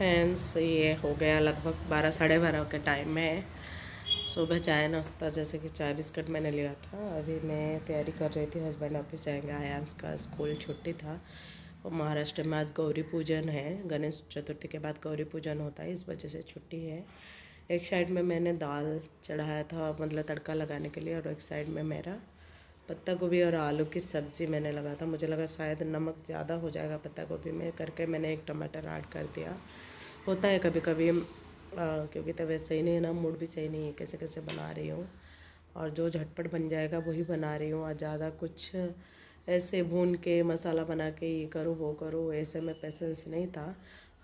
Friends, ये हो गया लगभग 12 साढ़े 12 के टाइम में। सुबह चाय नाश्ता जैसे कि चाय बिस्किट मैंने लिया था। अभी मैं तैयारी कर रही थी, हस्बैंड ऑफिस जाएंगे। आयांश का स्कूल छुट्टी था और महाराष्ट्र में आज गौरी पूजन है। गणेश चतुर्थी के बाद गौरी पूजन होता है, इस वजह से छुट्टी है। एक साइड में मैंने दाल चढ़ाया था, मतलब तड़का लगाने के लिए, और एक साइड में मेरा पत्ता गोभी और आलू की सब्ज़ी मैंने लगा था। मुझे लगा शायद नमक ज़्यादा हो जाएगा पत्ता गोभी में, करके मैंने एक टमाटर ऐड कर दिया। होता है कभी कभी, क्योंकि तबीयत सही नहीं है ना, मूड भी सही नहीं है, कैसे कैसे बना रही हूँ। और जो झटपट बन जाएगा वही बना रही हूँ। और ज़्यादा कुछ ऐसे भून के मसाला बना के ये करो वो करो, ऐसे में पेशेंस नहीं था।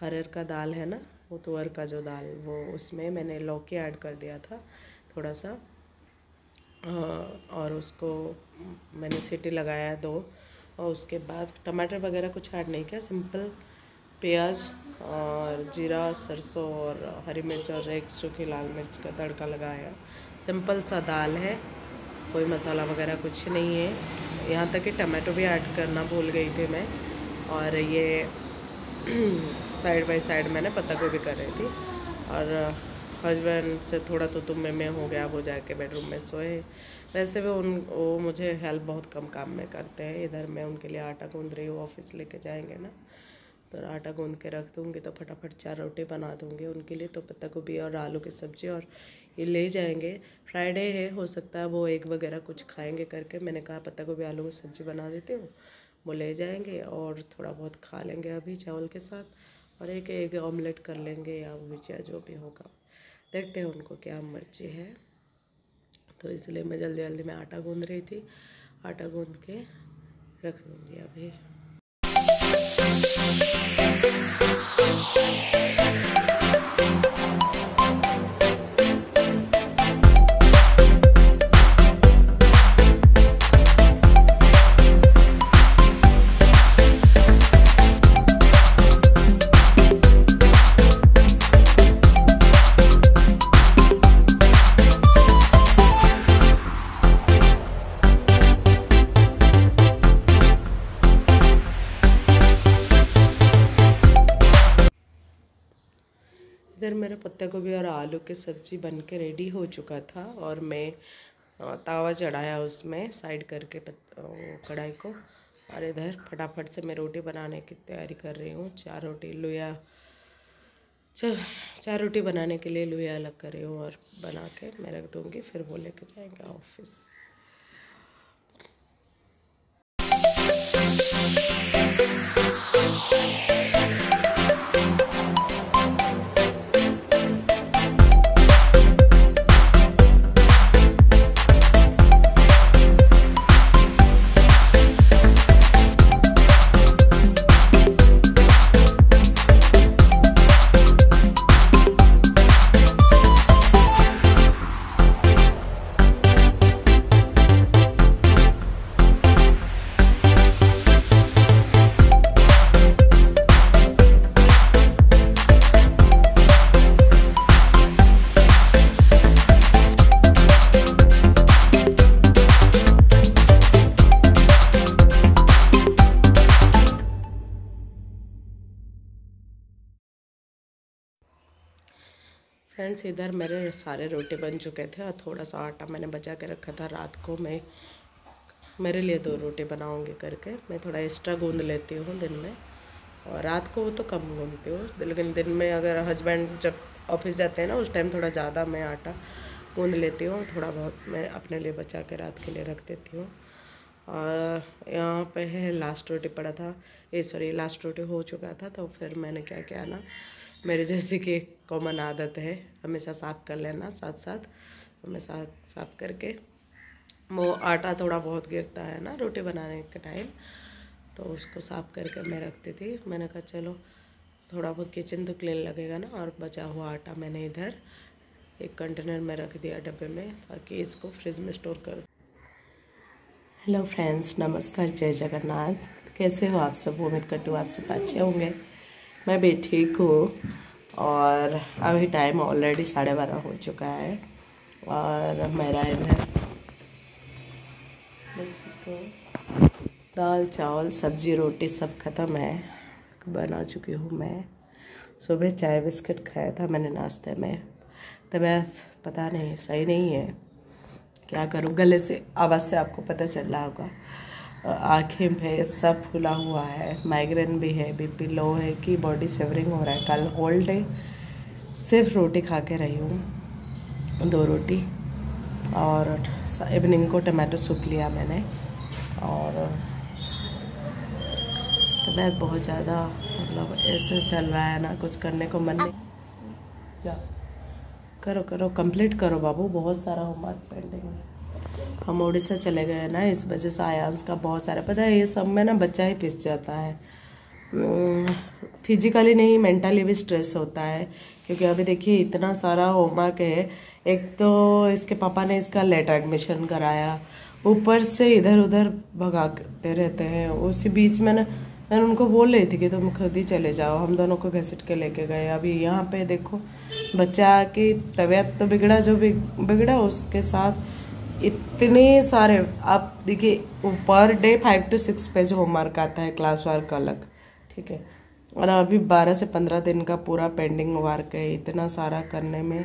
हरहर का दाल है ना, वो तुअर का जो दाल, वो उसमें मैंने लौकी ऐड कर दिया था थोड़ा सा, और उसको मैंने सीटी लगाया 2। और उसके बाद टमाटर वगैरह कुछ ऐड नहीं किया, सिंपल प्याज और जीरा, सरसों और हरी मिर्च और एक सूखी लाल मिर्च का तड़का लगाया। सिंपल सा दाल है, कोई मसाला वगैरह कुछ नहीं है। यहाँ तक कि टमाटो भी ऐड करना भूल गई थी मैं। और ये साइड बाय साइड मैंने पत्ता गोभी कर रही थी। और हस्बैंड से थोड़ा तो तुम में हो गया, वो जाके बेडरूम में सोए। वैसे भी वो मुझे हेल्प बहुत कम काम में करते हैं। इधर मैं उनके लिए आटा गूंद रही हूँ, ऑफिस लेके जाएंगे ना, तो आटा गूंद के रख दूँगी तो फटाफट 4 रोटी बना दूँगी उनके लिए। तो पत्ता गोभी और आलू की सब्ज़ी, और ये ले जाएंगे। फ्राइडे है, हो सकता है वो एग वगैरह कुछ खाएंगे करके मैंने कहा पत्ता गोभी आलू की सब्ज़ी बना देती हूँ, वो ले जाएंगे और थोड़ा बहुत खा लेंगे अभी चावल के साथ, और एक एग ऑमलेट कर लेंगे या भुजिया, जो भी होगा देखते हैं उनको क्या मर्जी है। तो इसलिए मैं जल्दी जल्दी में आटा गूंद रही थी, आटा गूंद के रख दूँगी अभी। इधर मेरा पत्ता गोभी और आलू की सब्ज़ी बन के रेडी हो चुका था, और मैं तावा चढ़ाया उसमें साइड करके कढ़ाई को। और इधर फटाफट से मैं रोटी बनाने की तैयारी कर रही हूँ। 4 रोटी लोया, 4 रोटी बनाने के लिए लोया अलग कर रही हूँ, और बना के मैं रख दूँगी, फिर वो लेके जाएंगे ऑफिस। फ्रेंड्स, इधर मेरे सारे रोटी बन चुके थे, और थोड़ा सा आटा मैंने बचा के रखा था रात को। मैं मेरे लिए 2 रोटी बनाऊंगी करके मैं थोड़ा एक्स्ट्रा गूंद लेती हूँ दिन में, और रात को तो कम गूंदती हूँ, लेकिन दिन में अगर हस्बैंड जब ऑफिस जाते हैं ना, उस टाइम थोड़ा ज़्यादा मैं आटा गूंद लेती हूँ। थोड़ा बहुत मैं अपने लिए बचा के रात के लिए रख देती हूँ। और यहाँ पे है लास्ट रोटी पड़ा था, लास्ट रोटी हो चुका था। तो फिर मैंने क्या किया ना, मेरे जैसे कि कॉमन आदत है हमेशा साफ़ कर लेना, साथ साथ हमेशा साफ़ करके। वो आटा थोड़ा बहुत गिरता है ना रोटी बनाने के टाइम, तो उसको साफ़ करके मैं रखती थी। मैंने कहा चलो थोड़ा बहुत किचन तो क्लीन लगेगा ना। और बचा हुआ आटा मैंने इधर एक कंटेनर में रख दिया डब्बे में, ताकि इसको फ्रिज में स्टोर कर। हेलो फ्रेंड्स, नमस्कार, जय जगन्नाथ। कैसे हो आप सब? उम्मीद करती हूँ आप सब अच्छे होंगे। मैं भी ठीक हूँ। और अभी टाइम ऑलरेडी 12:30 हो चुका है, और मेरा इधर दाल चावल सब्जी रोटी सब ख़त्म है, बना चुकी हूँ मैं। सुबह चाय बिस्किट खाया था मैंने नाश्ते में। तबीयत पता नहीं सही नहीं है, क्या करूँ। गले से आवाज़ से आपको पता चल रहा होगा, आँखें पे सब फूला हुआ है, माइग्रेन भी है, बीपी लो है कि बॉडी सेवरिंग हो रहा है। कल होल डे सिर्फ रोटी खा के रही हूँ, 2 रोटी, और इवनिंग को टमाटो सूप लिया मैंने। और तबीयत बहुत ज़्यादा मतलब ऐसे चल रहा है ना, कुछ करने को मन नहीं। क्या करो करो कंप्लीट करो बाबू, बहुत सारा होमवर्क पेंडिंग है। हम उड़ीसा चले गए ना, इस वजह से आयांस का बहुत सारा, पता है ये सब में ना बच्चा ही पिस जाता है। फिजिकली नहीं मेंटली भी स्ट्रेस होता है, क्योंकि अभी देखिए इतना सारा होमवर्क है। एक तो इसके पापा ने इसका लेट एडमिशन कराया, ऊपर से इधर उधर भगाते रहते हैं। उसी बीच में ना मैंने उनको बोल रही थी कि तुम खुद ही चले जाओ, हम दोनों को घसीट के लेके गए। अभी यहाँ पे देखो बच्चा की तबीयत तो बिगड़ा, जो बिगड़ा उसके साथ इतने सारे, आप देखिए per day 5 to 6 page homework आता है, क्लास वर्क अलग, ठीक है। और अभी 12 से 15 दिन का पूरा पेंडिंग वर्क है। इतना सारा करने में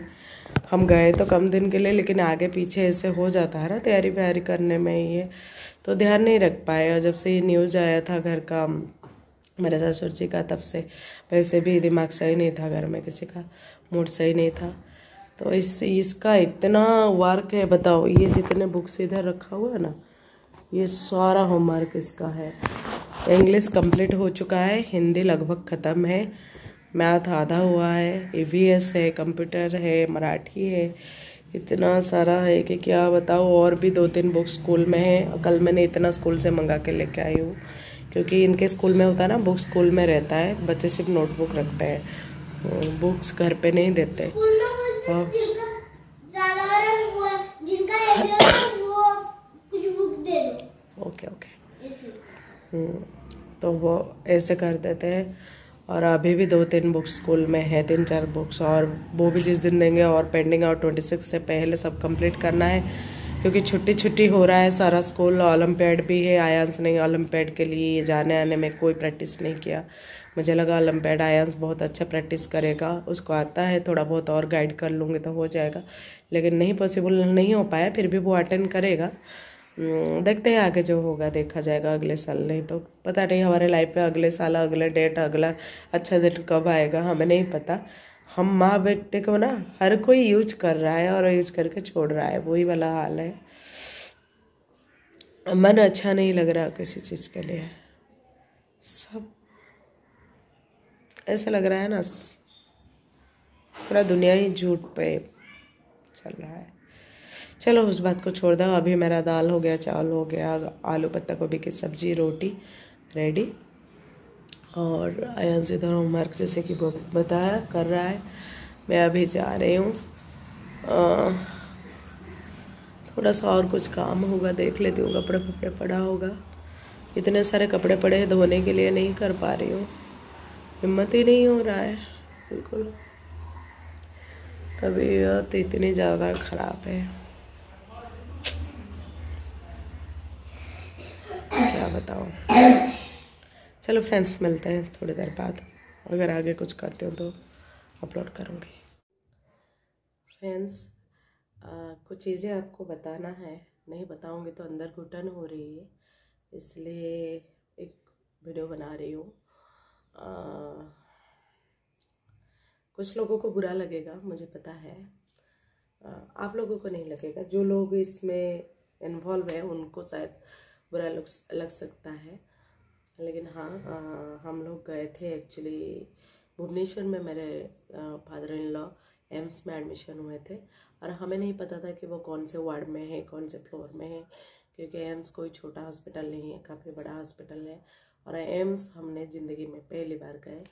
हम गए तो कम दिन के लिए, लेकिन आगे पीछे ऐसे हो जाता है ना तैयारी व्यारी करने में, ये तो ध्यान नहीं रख पाए। और जब से ये न्यूज़ आया था घर का मेरे ससुर जी का, तब से वैसे भी दिमाग सही नहीं था, घर में किसी का मूड सही नहीं था। तो इसका इतना वर्क है, बताओ। ये जितने बुक्स इधर रखा हुआ है ना, ये सारा होमवर्क इसका है। इंग्लिश कंप्लीट हो चुका है, हिंदी लगभग ख़त्म है, मैथ आधा हुआ है, ईवीएस है, कंप्यूटर है, मराठी है। इतना सारा है कि क्या बताओ। और भी 2-3 बुक्स स्कूल में है। कल मैंने इतना स्कूल से मंगा के लेके आई हूँ, क्योंकि इनके स्कूल में होता है ना, बुक स्कूल में रहता है, बच्चे सिर्फ नोटबुक रखते हैं, बुक्स घर पे नहीं देते। Okay okay. तो वो ऐसे कर देते हैं। और अभी भी 2-3 बुक्स स्कूल में है, 3-4 बुक्स, और वो भी जिस दिन देंगे। और पेंडिंग और 26 से पहले सब कंप्लीट करना है, क्योंकि छुट्टी हो रहा है सारा स्कूल। ओलंपियाड भी है, आयांस ने ओलंपियाड के लिए जाने आने में कोई प्रैक्टिस नहीं किया। मुझे लगा ओलंपियाड आयांस बहुत अच्छा प्रैक्टिस करेगा, उसको आता है थोड़ा बहुत, और गाइड कर लूँगी तो हो जाएगा, लेकिन नहीं, पॉसिबल नहीं हो पाया। फिर भी वो अटेंड करेगा। देखते हैं आगे जो होगा देखा जाएगा अगले साल। नहीं तो पता नहीं हमारे लाइफ में अगले साल, अगले डेट, अगला अच्छा दिन कब आएगा हमें नहीं पता। हम माँ बेटे को ना हर कोई यूज कर रहा है और यूज करके छोड़ रहा है, वही वाला हाल है। मन अच्छा नहीं लग रहा किसी चीज़ के लिए, सब ऐसा लग रहा है ना पूरा दुनिया ही झूठ पे चल रहा है। चलो उस बात को छोड़ दो। अभी मेरा दाल हो गया, चावल हो गया, आलू पत्ता गोभी की सब्जी, रोटी रेडी। और आयांस इधर होमवर्क जैसे कि बताया कर रहा है। मैं अभी जा रही हूँ, थोड़ा सा और कुछ काम होगा देख लेती हूँ, कपड़े वपड़े पड़ा होगा। इतने सारे कपड़े पड़े हैं धोने के लिए, नहीं कर पा रही हूँ, हिम्मत ही नहीं हो रहा है बिल्कुल। तबीयत इतनी ज़्यादा ख़राब है, क्या बताऊँ। चलो फ्रेंड्स, मिलते हैं थोड़ी देर बाद, अगर आगे कुछ करते हो तो अपलोड करूँगी। फ्रेंड्स, कुछ चीज़ें आपको बताना है, नहीं बताऊँगी तो अंदर घुटन हो रही है, इसलिए एक वीडियो बना रही हूँ। कुछ लोगों को बुरा लगेगा, मुझे पता है, आप लोगों को नहीं लगेगा। जो लोग इसमें इन्वॉल्व है उनको शायद बुरा लग सकता है, लेकिन हाँ, हम लोग गए थे एक्चुअली भुवनेश्वर में। मेरे फादर इन लॉ एम्स में एडमिशन हुए थे, और हमें नहीं पता था कि वो कौन से वार्ड में है, कौन से फ्लोर में है, क्योंकि एम्स कोई छोटा हॉस्पिटल नहीं है, काफ़ी बड़ा हॉस्पिटल है। और एम्स हमने ज़िंदगी में पहली बार गए,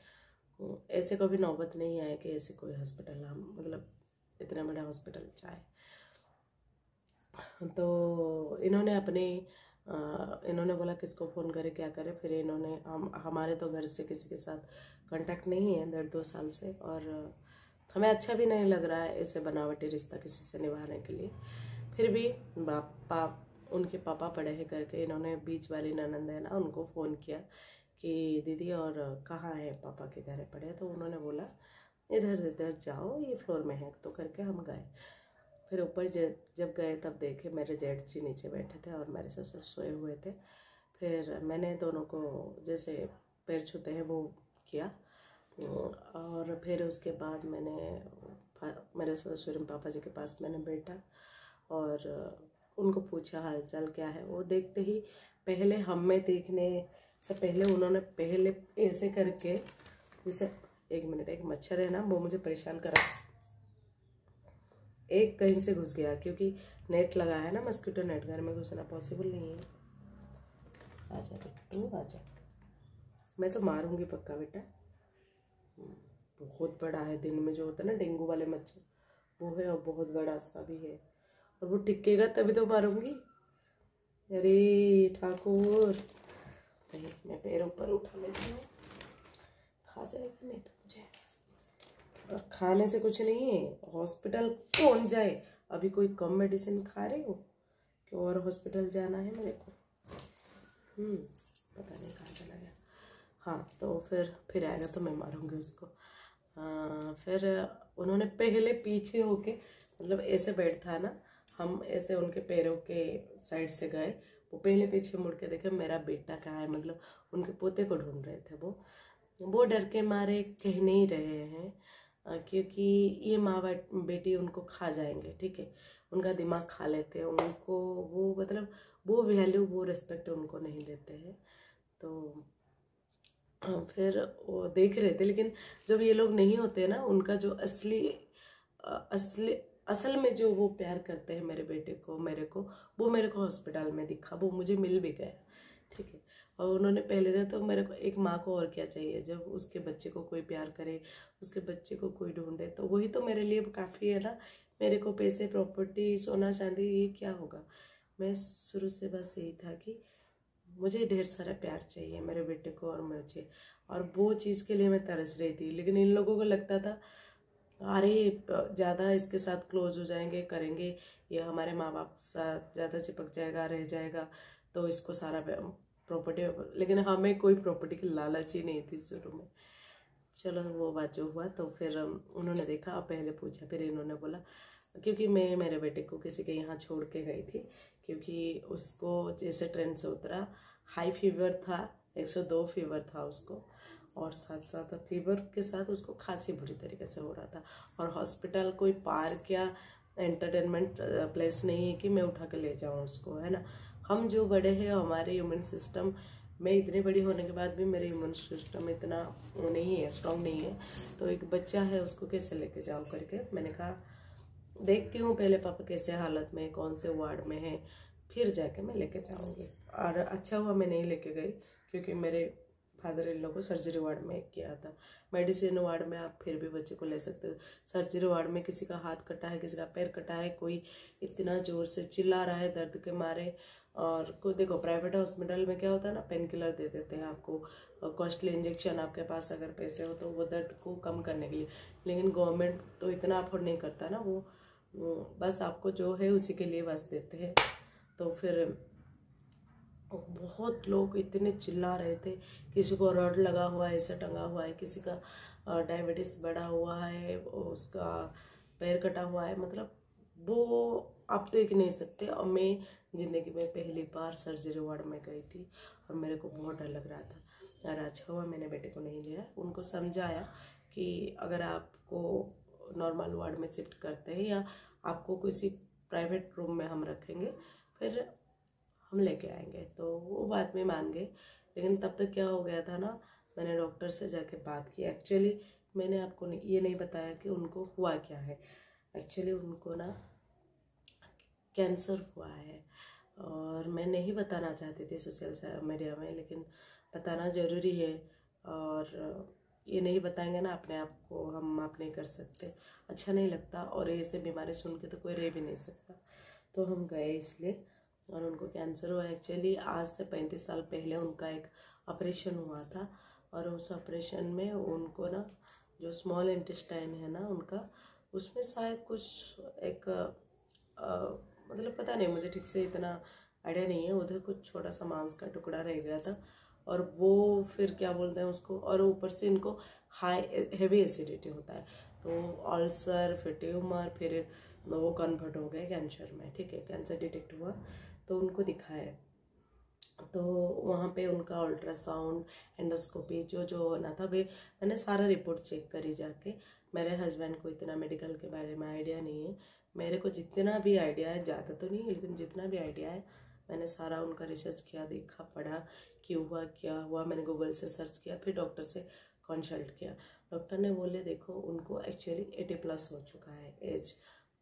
ऐसे कभी नौबत नहीं आया कि ऐसे कोई हॉस्पिटल हम मतलब इतना बड़ा हॉस्पिटल चाहे। तो इन्होंने इन्होंने बोला किसको फ़ोन करे क्या करे, फिर इन्होंने हमारे तो घर से किसी के साथ कांटेक्ट नहीं है 1.5-2 साल से, और हमें अच्छा भी नहीं लग रहा है ऐसे बनावटी रिश्ता किसी से निभाने के लिए। फिर भी उनके पापा पढ़े हैं करके इन्होंने बीच वाली ननंद है ना, उनको फ़ोन किया कि दीदी और कहाँ है पापा, किधर है पड़े, तो उन्होंने बोला इधर इधर जाओ, ये फ्लोर में है, तो करके हम गए। फिर ऊपर जब गए तब देखे मेरे जेठ जी नीचे बैठे थे और मेरे ससुर सोए हुए थे। फिर मैंने दोनों को जैसे पैर छूते हैं वो किया, और फिर उसके बाद मैंने मेरे ससुर पापा जी के पास मैंने बैठा और उनको पूछा हालचाल क्या है। वो देखते ही पहले हमें देखने से पहले उन्होंने पहले ऐसे करके, जैसे एक मिनट, एक मच्छर है ना वो मुझे परेशान करा, एक कहीं से घुस गया क्योंकि नेट लगा है ना, मस्कीटो नेट, घर में घुसना पॉसिबल नहीं है। आजा बिट्टू आजा, मैं तो मारूंगी पक्का बेटा। बहुत बड़ा है, दिन में जो होता है ना डेंगू वाले मच्छर वो है, और बहुत बड़ा सा भी है, और वो टिकेगा तभी तो मारूंगी। अरे ठाकुर, नहीं मैं पैरों पर उठा लेती हूँ, खा जाएगा नहीं तो मुझे। और खाने से कुछ नहीं है, हॉस्पिटल कौन जाए, अभी कोई कम मेडिसिन खा रही हो कि और हॉस्पिटल जाना है मेरे को। पता नहीं कहाँ चला गया। हाँ तो फिर आएगा तो मैं मारूंगी उसको। फिर उन्होंने पहले पीछे होके, मतलब ऐसे बैठ था ना, हम ऐसे उनके पैरों के साइड से गए, वो पहले पीछे मुड़ के देखे मेरा बेटा कहाँ है, मतलब उनके पोते को ढूंढ रहे थे। वो डर के मारे कह नहीं रहे हैं, क्योंकि ये माँ बेटी उनको खा जाएंगे, ठीक है, उनका दिमाग खा लेते हैं, उनको वो मतलब वो वैल्यू वो रिस्पेक्ट उनको नहीं देते हैं। तो फिर वो देख रहे थे, लेकिन जब ये लोग नहीं होते ना, उनका जो असल में जो वो प्यार करते हैं मेरे बेटे को, मेरे को, वो मेरे को हॉस्पिटल में दिखा, वो मुझे मिल भी गया, ठीक है। और उन्होंने पहले दिन तो मेरे को, एक माँ को और क्या चाहिए, जब उसके बच्चे को कोई प्यार करे, उसके बच्चे को कोई ढूंढे, तो वही तो मेरे लिए काफ़ी है ना। मेरे को पैसे, प्रॉपर्टी, सोना चांदी, ये क्या होगा। मैं शुरू से बस यही था कि मुझे ढेर सारा प्यार चाहिए मेरे बेटे को और मुझे, और वो चीज़ के लिए मैं तरस रही थी। लेकिन इन लोगों को लगता था अरे ज़्यादा इसके साथ क्लोज हो जाएंगे, करेंगे, ये हमारे माँ बाप साथ ज़्यादा चिपक जाएगा, रह जाएगा, तो इसको सारा प्रॉपर्टी। लेकिन हमें कोई प्रॉपर्टी की लालच ही नहीं थी शुरू में। चलो वो बात जो हुआ, तो फिर उन्होंने देखा, पहले पूछा, फिर इन्होंने बोला, क्योंकि मैं मेरे बेटे को किसी के यहाँ छोड़ के गई थी, क्योंकि उसको जैसे ट्रेन से उतरा हाई फीवर था, 102 फीवर था उसको, और साथ साथ फीवर के साथ उसको खांसी बुरी तरीके से हो रहा था। और हॉस्पिटल कोई पार्क या एंटरटेनमेंट प्लेस नहीं है कि मैं उठा के ले जाऊँ उसको, है ना। हम जो बड़े हैं, हमारे इम्यून सिस्टम, मैं इतनी बड़ी होने के बाद भी मेरे इम्यून सिस्टम इतना नहीं है, स्ट्रांग नहीं है, तो एक बच्चा है उसको कैसे लेके जाऊँ करके मैंने कहा देखती हूँ पहले पापा कैसे हालत में, कौन से वार्ड में है, फिर जाके मैं लेके जाऊँगी। और अच्छा हुआ मैं नहीं लेके गई, क्योंकि मेरे फादर इन लोगों को सर्जरी वार्ड में किया था। मेडिसिन वार्ड में आप फिर भी बच्चे को ले सकते हो, सर्जरी वार्ड में किसी का हाथ कटा है, किसी का पैर कटा है, कोई इतना जोर से चिल्ला रहा है दर्द के मारे। और को देखो प्राइवेट हॉस्पिटल में क्या होता है ना, पेन किलर दे देते हैं आपको, कॉस्टली इंजेक्शन, आपके पास अगर पैसे हो तो वो दर्द को कम करने के लिए। लेकिन गवर्नमेंट तो इतना अफोर्ड नहीं करता ना, वो बस आपको जो है उसी के लिए बस देते हैं। तो फिर बहुत लोग इतने चिल्ला रहे थे, किसी को रड लगा हुआ है, ऐसे टंगा हुआ है, किसी का डायबिटीज बढ़ा हुआ है, उसका पैर कटा हुआ है, मतलब वो आप देख नहीं सकते। और मैं ज़िंदगी में पहली बार सर्जरी वार्ड में गई थी और मेरे को बहुत डर लग रहा था। यार अच्छा हुआ मैंने बेटे को नहीं लिया, उनको समझाया कि अगर आपको नॉर्मल वार्ड में शिफ्ट करते हैं या आपको किसी प्राइवेट रूम में हम रखेंगे, फिर हम लेके आएंगे, तो वो बात में मान गए। लेकिन तब तक क्या हो गया था ना, मैंने डॉक्टर से जाके बात की। एक्चुअली मैंने आपको ये नहीं बताया कि उनको हुआ क्या है। एक्चुअली उनको ना कैंसर हुआ है, और मैं नहीं बताना चाहती थी सोशल मीडिया में, लेकिन बताना ज़रूरी है। और ये नहीं बताएंगे ना अपने आप को, हम माफ नहीं कर सकते, अच्छा नहीं लगता, और ऐसे बीमारी सुन के तो कोई रह भी नहीं सकता। तो हम गए इसलिए, और उनको कैंसर हुआ। एक्चुअली आज से 35 साल पहले उनका एक ऑपरेशन हुआ था, और उस ऑपरेशन में उनको ना जो स्मॉल इंटेस्टाइन है ना उनका, उसमें शायद कुछ एक मतलब पता नहीं, मुझे ठीक से इतना आइडिया नहीं है, उधर कुछ छोटा सा मांस का टुकड़ा रह गया था, और वो फिर क्या बोलते हैं उसको, और ऊपर से इनको हाई हेवी एसिडिटी होता है, तो अल्सर फिर ट्यूमर, फिर वो कन्वर्ट हो गए कैंसर में। ठीक है, कैंसर डिटेक्ट हुआ तो उनको दिखाया, तो वहाँ पे उनका अल्ट्रासाउंड एंडोस्कोपी जो जो होना था वे मैंने सारा रिपोर्ट चेक करी जाके। मेरे हस्बैंड को इतना मेडिकल के बारे में आइडिया नहीं है, मेरे को जितना भी आइडिया है, ज़्यादा तो नहीं लेकिन जितना भी आइडिया है मैंने सारा उनका रिसर्च किया, देखा, पढ़ा, क्यों हुआ क्या हुआ, मैंने गूगल से सर्च किया, फिर डॉक्टर से कंसल्ट किया। डॉक्टर ने बोले देखो उनको एक्चुअली 80+ हो चुका है एज,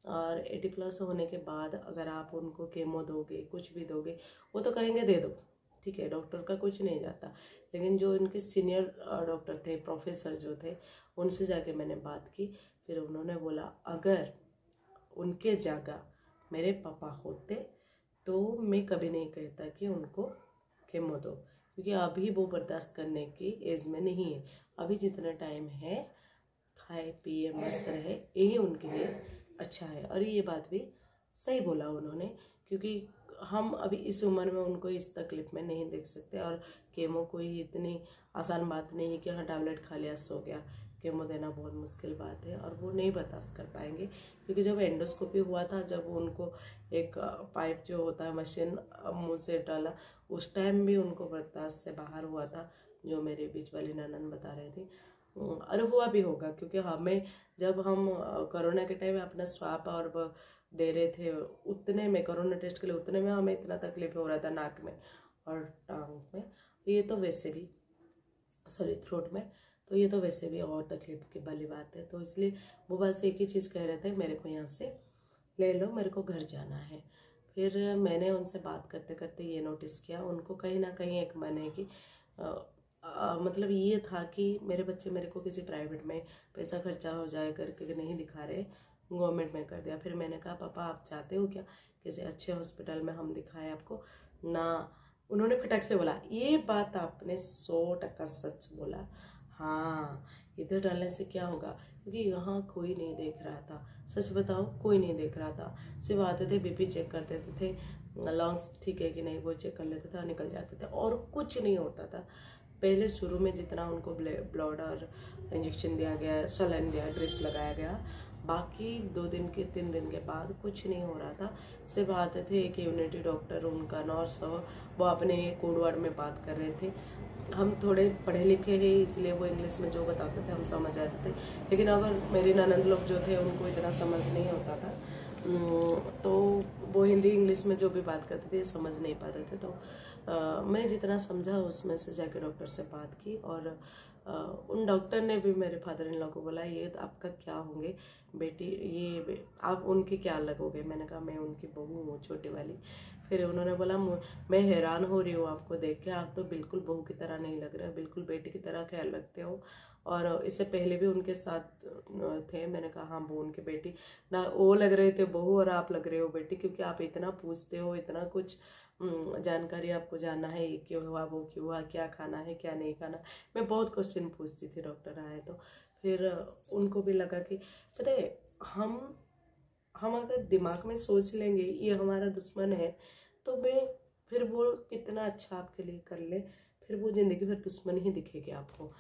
और 80+ होने के बाद अगर आप उनको केमो दोगे, कुछ भी दोगे, वो तो कहेंगे दे दो, ठीक है, डॉक्टर का कुछ नहीं जाता। लेकिन जो इनके सीनियर डॉक्टर थे, प्रोफेसर जो थे, उनसे जाके मैंने बात की, फिर उन्होंने बोला अगर उनके जगह मेरे पापा होते तो मैं कभी नहीं कहता कि उनको केमो दो, क्योंकि अभी वो बर्दाश्त करने की एज में नहीं है। अभी जितना टाइम है खाए पिए मस्त रहे, यही उनके लिए अच्छा है। और ये बात भी सही बोला उन्होंने, क्योंकि हम अभी इस उम्र में उनको इस तकलीफ में नहीं देख सकते, और केमो कोई इतनी आसान बात नहीं है कि हाँ टैबलेट खा लिया सो गया। केमो देना बहुत मुश्किल बात है और वो नहीं बर्दाश्त कर पाएंगे, क्योंकि जब एंडोस्कोपी हुआ था, जब उनको एक पाइप जो होता है मशीन मुंह से डाला, उस टाइम भी उनको बर्दाश्त से बाहर हुआ था, जो मेरे बीच वाली ननन बता रही थी। और हुआ भी होगा, क्योंकि हमें जब हम कोरोना के टाइम में अपना स्वाब और दे रहे थे, उतने में कोरोना टेस्ट के लिए उतने में हमें इतना तकलीफ हो रहा था नाक में और टांग में, ये तो वैसे भी सॉरी थ्रोट में, तो ये तो वैसे भी और तकलीफ की वाली बात है। तो इसलिए वो बस एक ही चीज़ कह रहे थे, मेरे को यहाँ से ले लो, मेरे को घर जाना है। फिर मैंने उनसे बात करते करते ये नोटिस किया, उनको कहीं ना कहीं एक मन है कि मतलब ये था कि मेरे बच्चे मेरे को किसी प्राइवेट में पैसा खर्चा हो जाए करके नहीं दिखा रहे, गवर्नमेंट में कर दिया। फिर मैंने कहा पापा आप चाहते हो क्या किसी अच्छे हॉस्पिटल में हम दिखाएं आपको ना? उन्होंने फटक से बोला ये बात आपने 100% सच बोला, हाँ इधर डालने से क्या होगा, क्योंकि यहाँ कोई नहीं देख रहा था, सच बताओ कोई नहीं देख रहा था। सिर्फ आते थे बीपी चेक कर देते थे, लंग्स ठीक है कि नहीं वो चेक कर लेते थे, निकल जाते थे, और कुछ नहीं होता था। पहले शुरू में जितना उनको ब्लड और इंजेक्शन दिया गया, सलाइन दिया, ड्रिप लगाया गया, बाकी 2 दिन के 3 दिन के बाद कुछ नहीं हो रहा था। सिर्फ आते थे एक यूनिटी डॉक्टर, उनका नर्स, वो अपने कोड वर्ड में बात कर रहे थे। हम थोड़े पढ़े लिखे हैं इसलिए वो इंग्लिश में जो बताते थे हम समझ आते थे, लेकिन अगर मेरे ननंद लोग जो थे उनको इतना समझ नहीं होता था, तो वो हिंदी इंग्लिश में जो भी बात करते थे समझ नहीं पाते थे। तो मैं जितना समझा उसमें से जाके डॉक्टर से बात की, और उन डॉक्टर ने भी मेरे फादर इन लॉ को बोला ये आपका क्या होंगे बेटी, ये आप उनकी क्या लगोगे? मैंने कहा मैं उनकी बहू हूँ छोटी वाली। फिर उन्होंने बोला मैं हैरान हो रही हूँ आपको देख के, आप तो बिल्कुल बहू की तरह नहीं लग रहे, बिल्कुल बेटी की तरह ख्याल रखते हो, और इससे पहले भी उनके साथ थे। मैंने कहा हाँ वो उनकी बेटी ना, वो लग रहे थे बहू और आप लग रहे हो बेटी, क्योंकि आप इतना पूछते हो, इतना कुछ जानकारी आपको जानना है, ये क्यों हुआ, वो क्यों हुआ, क्या खाना है क्या नहीं खाना। मैं बहुत क्वेश्चन पूछती थी, डॉक्टर आए तो फिर उनको भी लगा कि पता है हम अगर दिमाग में सोच लेंगे ये हमारा दुश्मन है, तो मैं फिर वो कितना अच्छा आपके लिए कर ले, फिर वो जिंदगी भर दुश्मन ही दिखेगी आपको।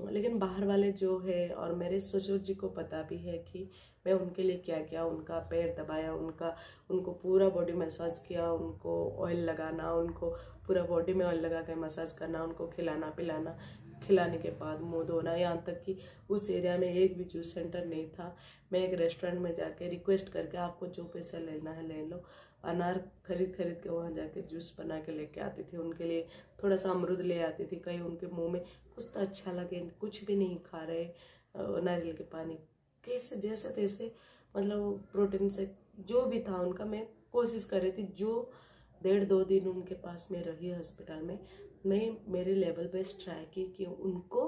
लेकिन बाहर वाले जो है, और मेरे ससुर जी को पता भी है कि मैं उनके लिए क्या किया, उनका पैर दबाया, उनको पूरा बॉडी मसाज किया, उनको ऑयल लगाना, उनको पूरा बॉडी में ऑयल लगा कर मसाज करना, उनको खिलाना पिलाना, खिलाने के बाद मुँह धोना, यहाँ तक कि उस एरिया में एक भी जूस सेंटर नहीं था। मैं एक रेस्टोरेंट में जाके रिक्वेस्ट करके आपको जो पैसा लेना है ले लो, अनार खरीद के वहाँ जाके जूस बना के लेके आती थी उनके लिए, थोड़ा सा अमरूद ले आती थी, कहीं उनके मुंह में कुछ तो अच्छा लगे, कुछ भी नहीं खा रहे, नारियल के पानी कैसे जैसे तैसे, मतलब प्रोटीन से जो भी था उनका, मैं कोशिश कर रही थी। जो 1.5-2 दिन उनके पास में रही हॉस्पिटल में, मैं मेरे लेवल पे ट्राई की कि उनको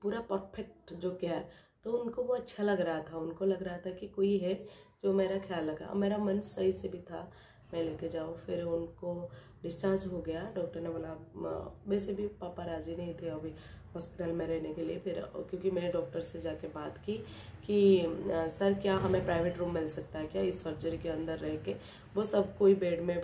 पूरा परफेक्ट जो केयर, तो उनको वो अच्छा लग रहा था, उनको लग रहा था कि कोई है जो मेरा ख्याल रखा। मेरा मन सही से भी था, मैं लेके जाऊँ। फिर उनको डिस्चार्ज हो गया, डॉक्टर ने बोला वैसे भी पापा राजी नहीं थे अभी हॉस्पिटल में रहने के लिए। फिर क्योंकि मैंने डॉक्टर से जाके बात की कि सर क्या हमें प्राइवेट रूम मिल सकता है क्या इस सर्जरी के अंदर रह के। वो सब कोई बेड में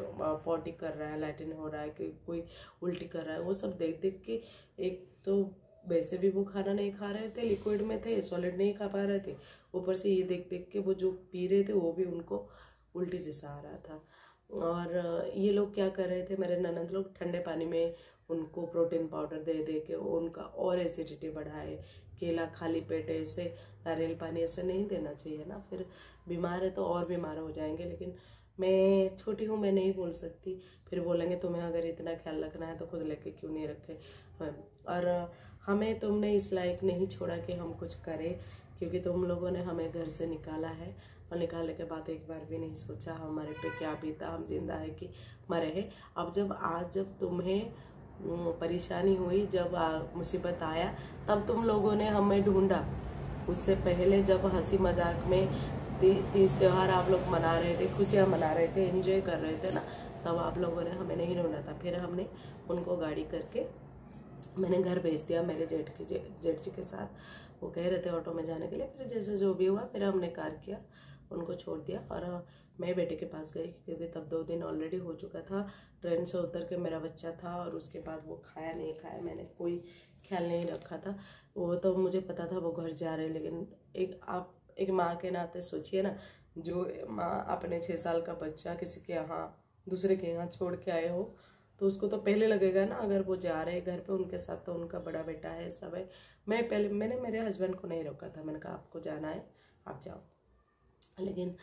पॉटी कर रहा है, लैट्रिन हो रहा है, कि कोई उल्टी कर रहा है, वो सब देख देख के, एक तो वैसे भी वो खाना नहीं खा रहे थे, लिक्विड में थे, सॉलिड नहीं खा पा रहे थे, ऊपर से ये देख देख के वो जो पी रहे थे वो भी उनको उल्टी जैसा आ रहा था। और ये लोग क्या कर रहे थे, मेरे ननद लोग ठंडे पानी में उनको प्रोटीन पाउडर दे दे के उनका और एसिडिटी बढ़ाए। केला खाली पेट ऐसे, नारियल पानी ऐसे नहीं देना चाहिए ना, फिर बीमार है तो और बीमार हो जाएंगे। लेकिन मैं छोटी हूँ, मैं नहीं बोल सकती, फिर बोलेंगे तुम्हें अगर इतना ख्याल रखना है तो खुद लेके क्यों नहीं रखे। और हमें तुमने इस लायक नहीं छोड़ा कि हम कुछ करें, क्योंकि तुम लोगों ने हमें घर से निकाला है, और निकालने के बाद एक बार भी नहीं सोचा हमारे पे क्या बीता, हम जिंदा है कि मरे हैं। अब जब तुम्हें परेशानी हुई, जब मुसीबत आया, तब तुम लोगों ने हमें ढूंढा। उससे पहले जब हंसी मजाक में तीज त्योहार आप लोग मना रहे थे, खुशियाँ मना रहे थे, एंजॉय कर रहे थे ना, तब आप लोगों ने हमें नहीं ढूंढा था। फिर हमने उनको गाड़ी करके मैंने घर भेज दिया मेरे जेठ जी के साथ। वो कह रहे थे ऑटो में जाने के लिए, फिर जैसे जो भी हुआ फिर हमने कार किया, उनको छोड़ दिया। और मैं बेटे के पास गई, क्योंकि तब 2 दिन ऑलरेडी हो चुका था। ट्रेन से उतर के मेरा बच्चा था, और उसके बाद वो खाया नहीं खाया, मैंने कोई ख्याल नहीं रखा था। वो तो मुझे पता था वो घर जा रहे, लेकिन आप एक माँ के नाते सोचिए ना, जो माँ अपने 6 साल का बच्चा किसी के यहाँ, दूसरे के यहाँ छोड़ के आए हो, तो उसको तो पहले लगेगा ना, अगर वो जा रहे घर पे उनके साथ, तो उनका बड़ा बेटा है, सब है। मैंने मेरे हस्बैंड को नहीं रोका था, मैंने कहा आपको जाना है आप जाओ। लेकिन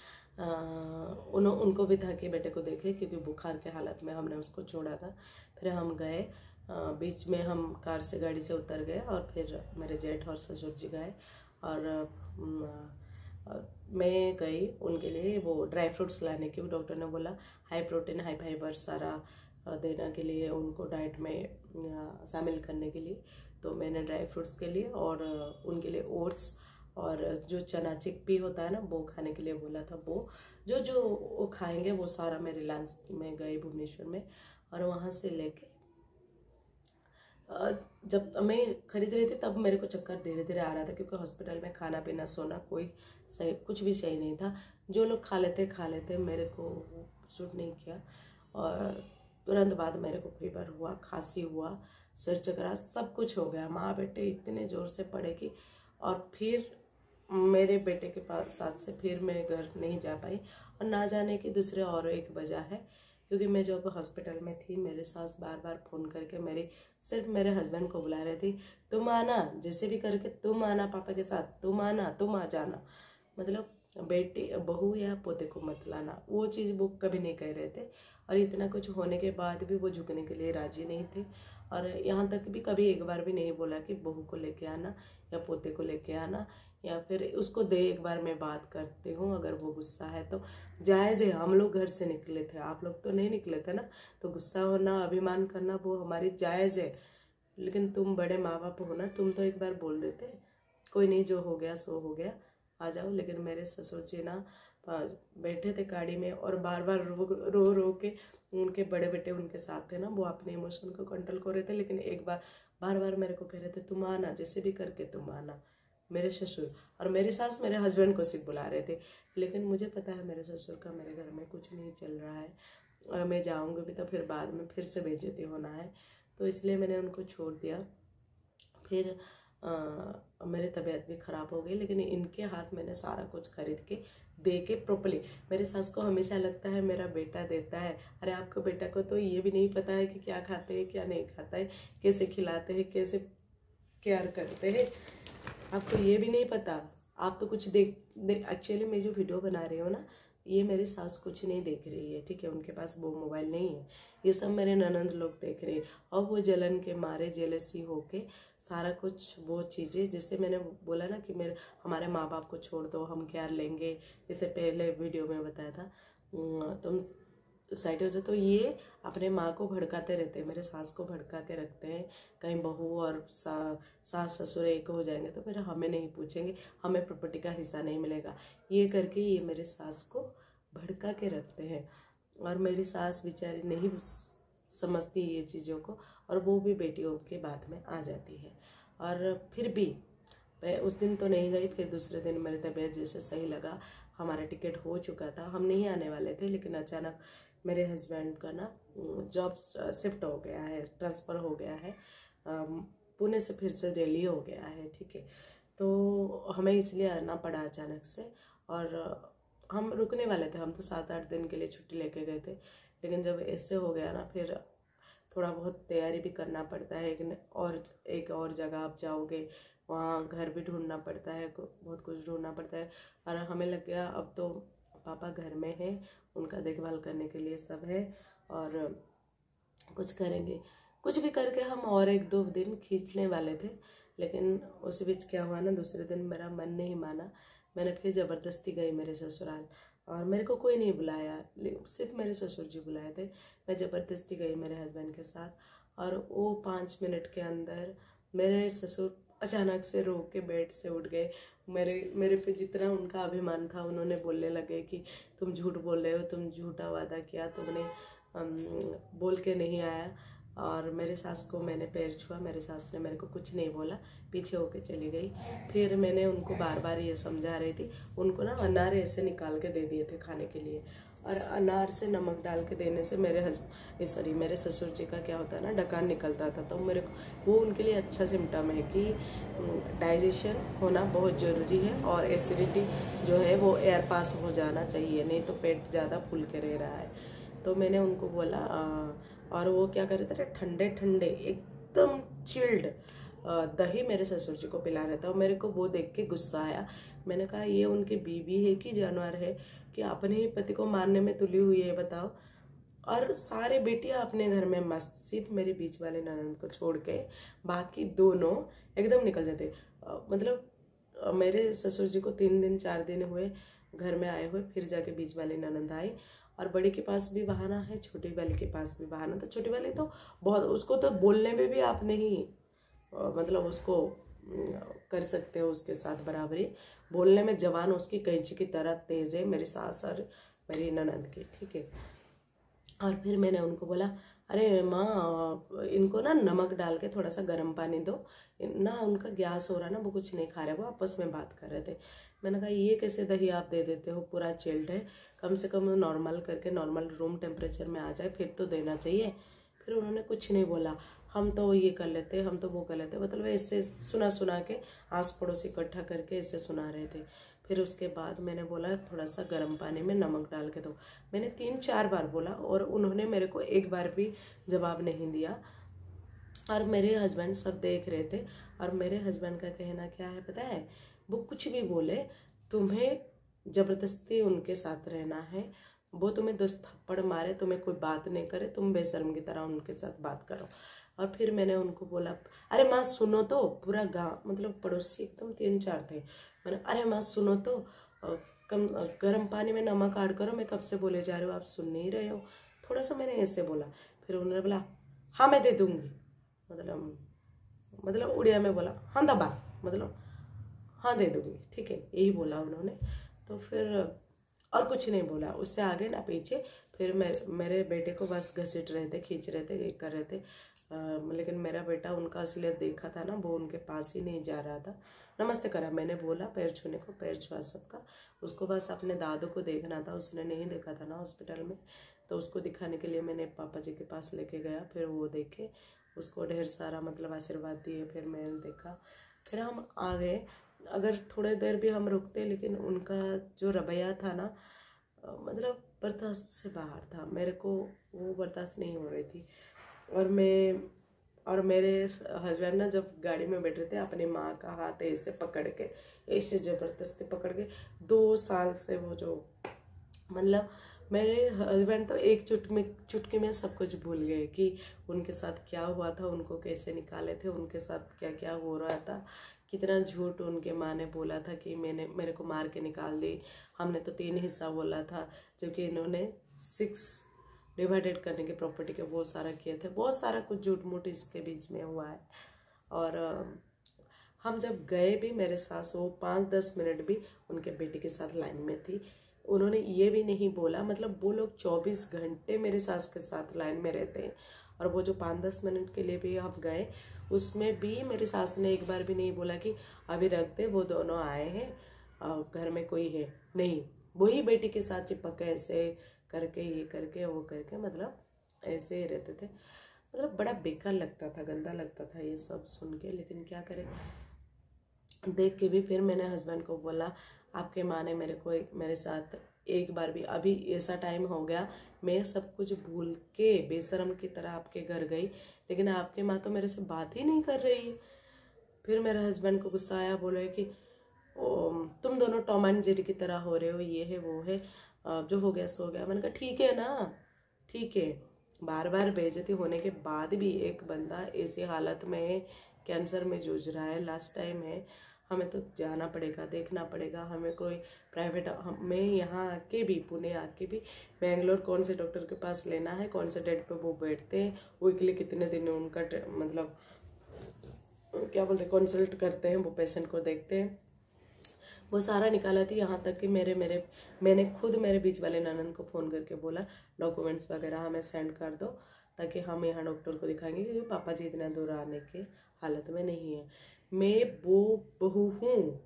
उनको भी था कि बेटे को देखे, क्योंकि बुखार के हालत में हमने उसको छोड़ा था। फिर हम गए, बीच में हम कार से गाड़ी से उतर गए, और फिर मेरे जेठ और ससुर जी गए, और मैं गई उनके लिए वो ड्राई फ्रूट्स लाने की। डॉक्टर ने बोला हाई प्रोटीन हाई फाइबर सारा देने के लिए, उनको डाइट में शामिल करने के लिए। तो मैंने ड्राई फ्रूट्स के लिए और उनके लिए ओट्स और जो चना चिकपी होता है ना, वो खाने के लिए बोला था। वो जो वो खाएंगे वो सारा मैं रिलायंस में गई भुवनेश्वर में, और वहाँ से लेके जब मैं खरीद रही थी तब मेरे को चक्कर धीरे धीरे आ रहा था, क्योंकि हॉस्पिटल में खाना पीना सोना कोई सही कुछ भी सही नहीं था। जो लोग खा लेते मेरे को सूट नहीं किया। और तुरंत बाद मेरे को फीवर हुआ, खांसी हुआ, सिर चकरा, सब कुछ हो गया। माँ बेटे इतने ज़ोर से पड़े कि, और फिर मेरे बेटे के पास साथ से फिर मैं घर नहीं जा पाई। और ना जाने की दूसरे और एक वजह है, क्योंकि मैं जब हॉस्पिटल में थी, मेरे सास बार बार फ़ोन करके सिर्फ मेरे हस्बैंड को बुला रही थी, तुम आना, जैसे भी करके तुम आना पापा के साथ, तुम आना, तुम आ जाना। मतलब बेटी बहू या पोते को मत लाना, वो चीज़ वो कभी नहीं कह रहे थे। और इतना कुछ होने के बाद भी वो झुकने के लिए राजी नहीं थे। और यहाँ तक भी कभी एक बार भी नहीं बोला कि बहू को लेके आना या पोते को लेके आना, या फिर उसको दे एक बार मैं बात करती हूँ, अगर वो गुस्सा है तो। जायज़ है, हम लोग घर से निकले थे, आप लोग तो नहीं निकले थे ना, तो गुस्सा होना, अभिमान करना वो हमारी जायज़ है। लेकिन तुम बड़े माँ बाप हो ना, तुम तो एक बार बोल देते, कोई नहीं, जो हो गया सो हो गया, आ जाओ। लेकिन मेरे ससुर जी ना बैठे थे गाड़ी में, और बार बार रो रो के, उनके बड़े बेटे उनके साथ थे ना, वो अपने इमोशन को कंट्रोल कर रहे थे। लेकिन एक बार बार बार मेरे को कह रहे थे तुम आना, जैसे भी करके तुम आना। मेरे ससुर और मेरी सास मेरे हस्बैंड को सिर्फ बुला रहे थे। लेकिन मुझे पता है मेरे ससुर का मेरे घर में कुछ नहीं चल रहा है, और मैं जाऊंगी भी तो फिर बाद में फिर से बेइज्जती होना है, तो इसलिए मैंने उनको छोड़ दिया। फिर मेरी तबीयत भी ख़राब हो गई, लेकिन इनके हाथ मैंने सारा कुछ खरीद के दे के प्रॉपरली। मेरे सास को हमेशा लगता है मेरा बेटा देता है, अरे आपके बेटा को तो ये भी नहीं पता है कि क्या खाते हैं क्या नहीं खाता है, कैसे खिलाते हैं, कैसे केयर करते हैं, आपको ये भी नहीं पता। आप तो कुछ देख एक्चुअली मैं जो वीडियो बना रही हूँ ना, ये मेरी सास कुछ नहीं देख रही है, ठीक है, उनके पास वो मोबाइल नहीं है, ये सब मेरे ननंद लोग देख रहे हैं। और वो जलन के मारे, जेलसी होके सारा कुछ वो चीज़ें, जैसे मैंने बोला ना कि हमारे माँ बाप को छोड़ दो, हम केयर लेंगे, इससे पहले वीडियो में बताया था, तुम साइड हो जाए। तो ये अपने माँ को भड़काते रहते हैं, मेरे सास को भड़का के रखते हैं, कहीं बहू और सास ससुर एक हो जाएंगे तो फिर हमें नहीं पूछेंगे, हमें प्रॉपर्टी का हिस्सा नहीं मिलेगा, ये करके ये मेरे सास को भड़का के रखते हैं। और मेरी सास बेचारी नहीं समझती ये चीज़ों को, और वो भी बेटियों के बाद में आ जाती है। और फिर भी मैं उस दिन तो नहीं गई, फिर दूसरे दिन मेरी तबीयत जैसे सही लगा, हमारा टिकट हो चुका था, हम नहीं आने वाले थे, लेकिन अचानक मेरे हस्बैंड का ना जॉब शिफ्ट हो गया है, ट्रांसफ़र हो गया है, पुणे से फिर से दिल्ली हो गया है, ठीक है। तो हमें इसलिए आना पड़ा अचानक से, और हम रुकने वाले थे, हम तो 7-8 दिन के लिए छुट्टी लेके गए थे, लेकिन जब ऐसे हो गया ना, फिर थोड़ा बहुत तैयारी भी करना पड़ता है, एक और जगह आप जाओगे, वहाँ घर भी ढूंढना पड़ता है, बहुत कुछ ढूंढना पड़ता है। और हमें लग गया अब तो पापा घर में हैं, उनका देखभाल करने के लिए सब है, और कुछ करेंगे, कुछ भी करके हम और 1-2 दिन खींचने वाले थे। लेकिन उस बीच क्या हुआ ना, दूसरे दिन मेरा मन नहीं माना, मैंने फिर ज़बरदस्ती गई मेरे ससुराल, और मेरे को कोई नहीं बुलाया, सिर्फ मेरे ससुर जी बुलाए थे। मैं ज़बरदस्ती गई मेरे हस्बैंड के साथ, और वो 5 मिनट के अंदर मेरे ससुर अचानक से रो के बेड से उठ गए। मेरे पे जितना उनका अभिमान था, उन्होंने बोलने लगे कि तुम झूठ बोल रहे हो, तुम झूठा वादा किया, तुमने बोल के नहीं आया। और मेरे सास को मैंने पैर छुआ, मेरे सास ने मेरे को कुछ नहीं बोला, पीछे होके चली गई। फिर मैंने उनको बार बार ये समझा रही थी, उनको ना अनार ऐसे निकाल के दे दिए थे खाने के लिए, और अनार से नमक डाल के देने से मेरे ससुर जी का क्या होता है ना, डकार निकलता था। तो मेरे को वो उनके लिए अच्छा सिम्टम है कि डाइजेशन होना बहुत ज़रूरी है, और एसिडिटी जो है वो एयर पास हो जाना चाहिए, नहीं तो पेट ज़्यादा फूल के रह रहा है। तो मैंने उनको बोला, और वो क्या कर रहे थे, ठंडे ठंडे एकदम चिल्ड दही मेरे ससुर जी को पिला रहा था, और मेरे को वो देख के गुस्सा आया। मैंने कहा ये उनकी बीवी है कि जानवर है कि अपने ही पति को मारने में तुली हुई है, बताओ। और सारे बेटियां अपने घर में मस्त, सिर्फ मेरे बीच वाले ननद को छोड़ के बाकी दोनों एकदम निकल जाते। मेरे ससुर जी को 3 दिन 4 दिन हुए घर में आए हुए, फिर जाके बीच वाली ननद आई, और बड़ी के पास भी बहाना है, छोटी वाली के पास भी बहाना। तो छोटी वाली तो बहुत, उसको तो बोलने में भी आप नहीं उसको कर सकते हो उसके साथ बराबरी, बोलने में जवान उसकी कैंची की तरह तेज है, मेरी सास और मेरी ननद की, ठीक है। और फिर मैंने उनको बोला, अरे माँ, इनको ना नमक डाल के थोड़ा सा गर्म पानी दो ना, उनका गैस हो रहा ना, वो कुछ नहीं खा रहे, वो आपस में बात कर रहे थे। मैंने कहा ये कैसे दही आप दे देते हो, पूरा चिल्ड है, कम से कम नॉर्मल करके नॉर्मल रूम टेम्परेचर में आ जाए फिर तो देना चाहिए। फिर उन्होंने कुछ नहीं बोला, हम तो ये कर लेते, हम तो वो कर लेते, मतलब ऐसे सुना सुना के आस पड़ोस इकट्ठा करके ऐसे सुना रहे थे। फिर उसके बाद मैंने बोला थोड़ा सा गर्म पानी में नमक डाल के दो, मैंने 3-4 बार बोला, और उन्होंने मेरे को एक बार भी जवाब नहीं दिया। और मेरे हस्बैंड सब देख रहे थे, और मेरे हस्बैंड का कहना क्या है पता है, वो कुछ भी बोले, तुम्हें ज़बरदस्ती उनके साथ रहना है, वो तुम्हें 10 थप्पड़ मारे, तुम्हें कोई बात नहीं करे, तुम बेशर्म की तरह उनके साथ बात करो। और फिर मैंने उनको बोला, अरे माँ सुनो तो, पूरा गाँव मतलब पड़ोसी एकदम 3-4 थे, मैंने अरे माँ सुनो तो, कम गर्म पानी में नमक ऐड करो, मैं कब से बोले जा रहे हो, आप सुन नहीं रहे हो, थोड़ा सा मैंने ऐसे बोला। फिर उन्होंने बोला हाँ मैं दे दूँगी, मतलब उड़िया में बोला हाँ दबा, मतलब हाँ दे दूँगी, ठीक है, यही बोला उन्होंने। तो फिर और कुछ नहीं बोला, उससे आगे ना पीछे। फिर मेरे बेटे को बस घसीट रहे थे, खींच रहे थे, कर रहे थे, लेकिन मेरा बेटा उनका असलियत देखा था ना, वो उनके पास ही नहीं जा रहा था। नमस्ते करा, मैंने बोला पैर छूने को, पैर छुआ सबका, उसको बस अपने दादू को देखना था, उसने नहीं देखा था ना हॉस्पिटल में, तो उसको दिखाने के लिए मैंने पापा जी के पास लेके गया। फिर वो देखे, उसको ढेर सारा मतलब आशीर्वाद दिए, फिर मैंने देखा, फिर हम आ गए। अगर थोड़ी देर भी हम रुकते, लेकिन उनका जो रवैया था ना, मतलब बर्दाश्त से बाहर था, मेरे को वो बर्दाश्त नहीं हो रही थी। और मेरे हस्बैंड ना जब गाड़ी में बैठ रहे थे, अपनी माँ का हाथ ऐसे पकड़ के, ऐसे ज़बरदस्ती पकड़ के, 2 साल से वो जो, मतलब मेरे हस्बैंड तो एक चुटकी में सब कुछ भूल गए कि उनके साथ क्या हुआ था, उनको कैसे निकाले थे, उनके साथ क्या क्या हो रहा था, कितना झूठ उनके माँ ने बोला था कि मेरे को मार के निकाल दी, हमने तो 3 हिस्सा बोला था, जबकि इन्होंने 6 डिवाइडेड करने के प्रॉपर्टी के बहुत सारा किए थे, बहुत सारा कुछ झूठ मूठ इसके बीच में हुआ है। और हम जब गए भी, मेरे सास वो 5-10 मिनट भी उनके बेटी के साथ लाइन में थी, उन्होंने ये भी नहीं बोला, मतलब वो लोग 24 घंटे मेरे सास के साथ लाइन में रहते हैं, और वो जो 5-10 मिनट के लिए भी हम गए उसमें भी मेरी सास ने एक बार भी नहीं बोला कि अभी रख दे, वो दोनों आए हैं और घर में कोई है नहीं। वही बेटी के साथ चिपक के ऐसे करके ये करके वो करके, मतलब ऐसे ही रहते थे। मतलब बड़ा बेकार लगता था, गंदा लगता था ये सब सुन के, लेकिन क्या करें। देख के भी फिर मैंने हस्बैंड को बोला, आपके माँ ने मेरे साथ एक बार भी, अभी ऐसा टाइम हो गया मैं सब कुछ भूल के बेशरम की तरह आपके घर गई, लेकिन आपके माँ तो मेरे से बात ही नहीं कर रही है। फिर मेरे हस्बैंड को गुस्सा आया, बोले कि तुम दोनों टॉम एंड जेरी की तरह हो रहे हो, ये है वो है, जो हो गया सो गया। मैंने कहा ठीक है ना, ठीक है। बार बार बेइज्जती होने के बाद भी एक बंदा ऐसी हालत में है, कैंसर में जूझ रहा है, लास्ट टाइम है, हमें तो जाना पड़ेगा, देखना पड़ेगा। हमें कोई प्राइवेट, मैं यहाँ आके भी, पुणे आके भी बेंगलोर कौन से डॉक्टर के पास लेना है, कौन से डेट पे वो बैठते हैं, वीकली कितने दिन उनका मतलब क्या बोलते हैं, कंसल्ट करते हैं, वो पेशेंट को देखते हैं, वो सारा निकाला थी। यहाँ तक कि मैंने खुद मेरे बीच वाले ननद को फ़ोन करके बोला डॉक्यूमेंट्स वगैरह हमें सेंड कर दो, ताकि हम यहाँ डॉक्टर को दिखाएंगे, क्योंकि पापा जी इतना दूर आने के हालत में नहीं है। मैं वो बहू हूँ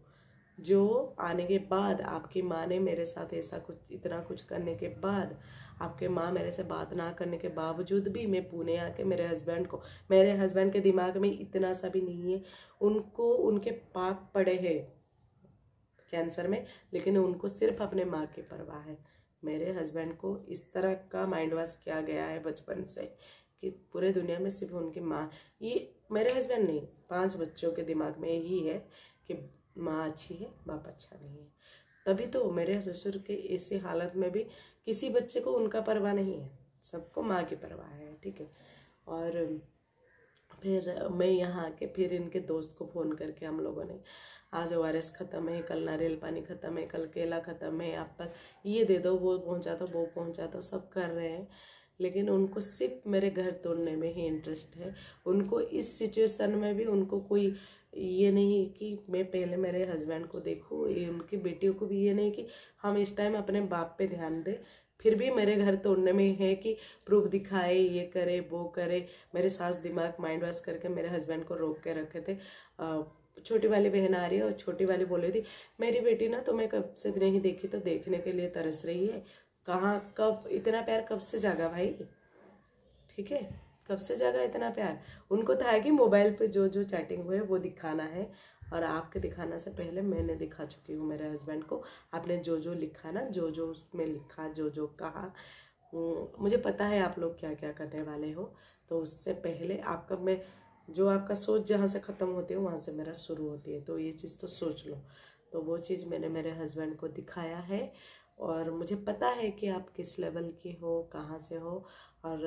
जो आने के बाद, आपकी माँ ने मेरे साथ ऐसा कुछ, इतना कुछ करने के बाद, आपके माँ मेरे से बात ना करने के बावजूद भी मैं पुणे आके मेरे हस्बैंड के दिमाग में इतना सा भी नहीं है, उनको उनके पाप पड़े हैं कैंसर में, लेकिन उनको सिर्फ अपने माँ की परवाह है। मेरे हस्बैंड को इस तरह का माइंड वॉश किया गया है बचपन से कि पूरे दुनिया में सिर्फ उनकी माँ, ये मेरे हस्बैंड नहीं, 5 बच्चों के दिमाग में यही है कि माँ अच्छी है, बाप अच्छा नहीं है। तभी तो मेरे ससुर के ऐसी हालत में भी किसी बच्चे को उनका परवाह नहीं है, सबको माँ की परवाह है, ठीक है। और फिर मैं यहाँ आके फिर इनके दोस्त को फ़ोन करके हम लोगों ने, आज ORS ख़त्म है, कल नारियल पानी ख़त्म है, कल केला ख़त्म है, आप पर ये दे दो, वो पहुँचा दो, वो पहुँचा दो, सब कर रहे हैं, लेकिन उनको सिर्फ मेरे घर तोड़ने में ही इंटरेस्ट है। उनको इस सिचुएशन में भी उनको कोई ये नहीं कि मैं पहले मेरे हस्बैंड को देखूँ, ये उनकी बेटियों को भी ये नहीं कि हम इस टाइम अपने बाप पे ध्यान दें। फिर भी मेरे घर तोड़ने में है कि प्रूफ दिखाए, ये करे वो करे। मेरे सास दिमाग माइंड वॉश करके मेरे हस्बैंड को रोक के रखे थे। छोटी वाली बहन आ रही है और छोटी वाली बोल रही थी, मेरी बेटी ना तुम्हें कब से नहीं देखी तो देखने के लिए तरस रही है। कहाँ, कब इतना प्यार कब से जागा भाई, ठीक है, कब से जागा इतना प्यार। उनको था कि मोबाइल पे जो जो चैटिंग हुए वो दिखाना है, और आपके दिखाना से पहले मैंने दिखा चुकी हूँ मेरे हस्बैंड को। आपने जो जो लिखा ना, जो जो उसमें लिखा, जो जो कहा, मुझे पता है आप लोग क्या क्या करने वाले हो। तो उससे पहले आपका, मैं जो आपका सोच जहाँ से ख़त्म होती है वहाँ से मेरा शुरू होती है, तो ये चीज़ तो सोच लो। तो वो चीज़ मैंने मेरे हस्बैंड को दिखाया है, और मुझे पता है कि आप किस लेवल के हो, कहाँ से हो। और